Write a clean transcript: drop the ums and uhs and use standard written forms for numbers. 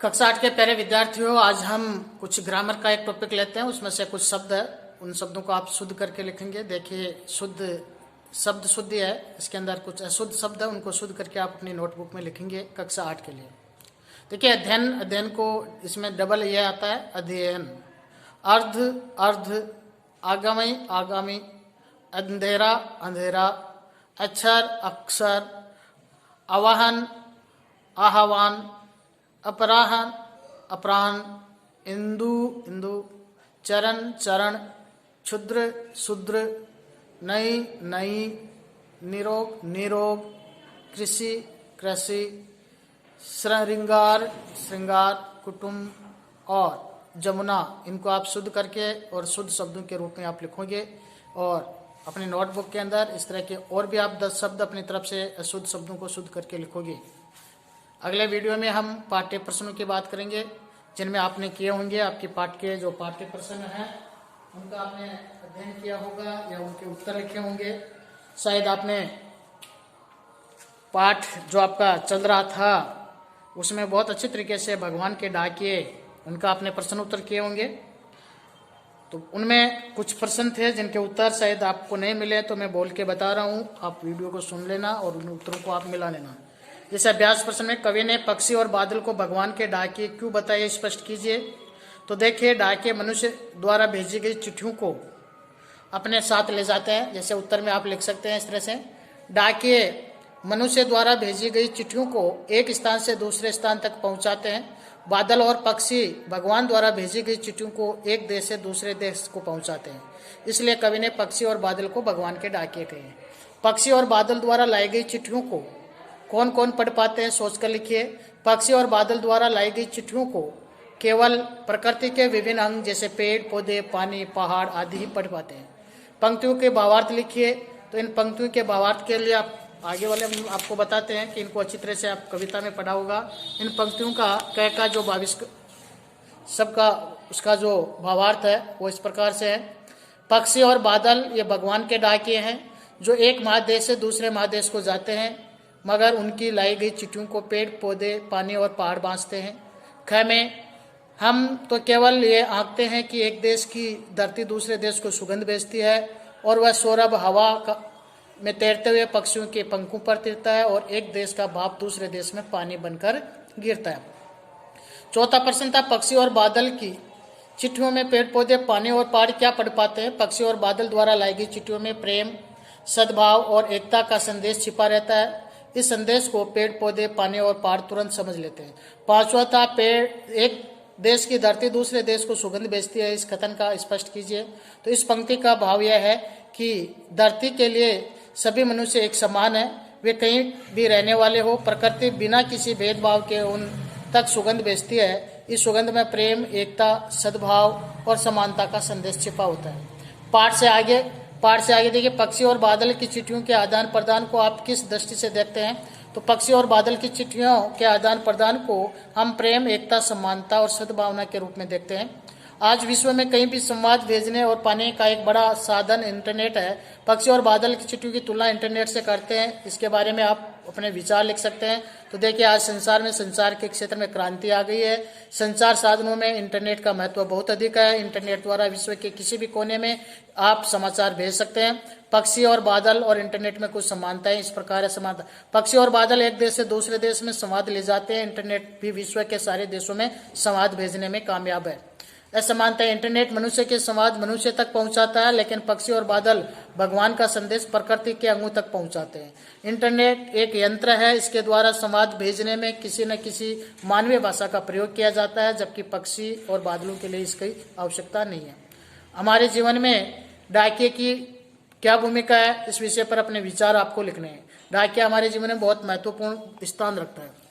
कक्षा 8 के प्यारे विद्यार्थियों, आज हम कुछ ग्रामर का एक टॉपिक लेते हैं। उसमें से कुछ शब्द है, उन शब्दों को आप शुद्ध करके लिखेंगे। देखिए, शुद्ध शब्द शुद्ध है, इसके अंदर कुछ अशुद्ध शब्द है, उनको शुद्ध करके आप अपनी नोटबुक में लिखेंगे कक्षा 8 के लिए। देखिए, अध्ययन, अध्ययन को इसमें डबल ये आता है, अध्ययन। अर्ध, अर्ध, आगामी, आगामी, अंधेरा, अंधेरा, अक्षर, अक्षर, आवाहन, आह्वान, अपराहन, अपराहन, इंदु, इंदु, चरण, चरण, क्षुद्र, शूद्र, नई, नई, निरोग, निरोग, कृषि, कृषि, श्रृंगार, श्रृंगार, कुटुंब और जमुना। इनको आप शुद्ध करके और शुद्ध शब्दों के रूप में आप लिखोगे और अपने नोटबुक के अंदर इस तरह के और भी आप 10 शब्द अपनी तरफ से अशुद्ध शब्दों को शुद्ध करके लिखोगे। अगले वीडियो में हम पाठ्य प्रश्नों की बात करेंगे, जिनमें आपने किए होंगे। आपके पाठ के जो पाठ्य प्रश्न हैं उनका आपने अध्ययन किया होगा या उनके उत्तर लिखे होंगे। शायद आपने पाठ जो आपका चल रहा था उसमें बहुत अच्छी तरीके से भगवान के डाकिए उनका आपने प्रश्न उत्तर किए होंगे। तो उनमें कुछ प्रश्न थे जिनके उत्तर शायद आपको नहीं मिले, तो मैं बोल के बता रहा हूँ, आप वीडियो को सुन लेना और उन उत्तरों को आप मिला लेना। जैसे अभ्यास प्रश्न में कवि ने पक्षी और बादल को भगवान के डाकिए क्यों बताए, स्पष्ट कीजिए। तो देखिए, डाकिए मनुष्य द्वारा भेजी गई चिट्ठियों को अपने साथ ले जाते हैं। जैसे उत्तर में आप लिख सकते हैं इस तरह से, डाकिए मनुष्य द्वारा भेजी गई चिट्ठियों को एक स्थान से दूसरे स्थान तक पहुंचाते हैं। बादल और पक्षी भगवान द्वारा भेजी गई चिट्ठियों को एक देश से दूसरे देश को पहुंचाते हैं। इसलिए कवि ने पक्षी और बादल को भगवान के डाकिए कहे। पक्षी और बादल द्वारा लाई गई चिट्ठियों को कौन कौन पढ़ पाते हैं, सोचकर लिखिए। पक्षी और बादल द्वारा लाई गई चिट्ठियों को केवल प्रकृति के विभिन्न अंग जैसे पेड़ पौधे, पानी, पहाड़ आदि ही पढ़ पाते हैं। पंक्तियों के भावार्थ लिखिए। तो इन पंक्तियों के भावार्थ के लिए आप आगे वाले आपको बताते हैं कि इनको अच्छी तरह से आप कविता में पढ़ा होगा। इन पंक्तियों का क का जो 22 सबका उसका जो भावार्थ है वो इस प्रकार से है। पक्षी और बादल ये भगवान के डाकिए हैं जो एक महादेश से दूसरे महादेश को जाते हैं, मगर उनकी लाई गई चिट्ठियों को पेड़ पौधे, पानी और पहाड़ बांधते हैं। ख में, हम तो केवल ये आंकते हैं कि एक देश की धरती दूसरे देश को सुगंध भेजती है और वह सौरभ हवा में तैरते हुए पक्षियों के पंखों पर तिरता है और एक देश का भाप दूसरे देश में पानी बनकर गिरता है। चौथा प्रश्न था, पक्षी और बादल की चिट्ठियों में पेड़ पौधे, पानी और पहाड़ क्या पढ़ पाते हैं। पक्षी और बादल द्वारा लाई गई चिट्ठियों में प्रेम, सद्भाव और एकता का संदेश छिपा रहता है। इस संदेश को पेड़ पौधे, पानी और पहाड़ तुरंत समझ लेते हैं। पांचवा था, पेड़ एक देश की धरती दूसरे देश को सुगंध भेजती है। इस कथन का स्पष्ट कीजिए। तो इस पंक्ति का भाव यह है कि धरती के लिए सभी मनुष्य एक समान है, वे कहीं भी रहने वाले हो। प्रकृति बिना किसी भेदभाव के उन तक सुगंध भेजती है। इस सुगंध में प्रेम, एकता, सद्भाव और समानता का संदेश छिपा होता है। पाठ से आगे देखिए, पक्षी और बादल की चिट्ठियों के आदान प्रदान को आप किस दृष्टि से देखते हैं। तो पक्षी और बादल की चिट्ठियों के आदान प्रदान को हम प्रेम, एकता, समानता और सद्भावना के रूप में देखते हैं। आज विश्व में कहीं भी संवाद भेजने और पाने का एक बड़ा साधन इंटरनेट है। पक्षी और बादल की चिट्ठियों की तुलना इंटरनेट से करते हैं। इसके बारे में आप अपने विचार लिख सकते हैं। तो देखिए, आज संसार में संचार के क्षेत्र में क्रांति आ गई है। संचार साधनों में इंटरनेट का महत्व बहुत अधिक है। इंटरनेट द्वारा विश्व के किसी भी कोने में आप समाचार भेज सकते हैं। पक्षी और बादल और इंटरनेट में कुछ समानताएं इस प्रकार है। समानता, पक्षी और बादल एक देश से दूसरे देश में संवाद ले जाते हैं। इंटरनेट भी विश्व के सारे देशों में संवाद भेजने में कामयाब है। असमानता, इंटरनेट मनुष्य के संवाद मनुष्य तक पहुंचाता है, लेकिन पक्षी और बादल भगवान का संदेश प्रकृति के अंगों तक पहुंचाते हैं। इंटरनेट एक यंत्र है, इसके द्वारा संवाद भेजने में किसी न किसी मानवीय भाषा का प्रयोग किया जाता है, जबकि पक्षी और बादलों के लिए इसकी आवश्यकता नहीं है। हमारे जीवन में डाकिए की क्या भूमिका है, इस विषय पर अपने विचार आपको लिखने हैं। डाकिया हमारे जीवन में बहुत महत्वपूर्ण स्थान रखता है।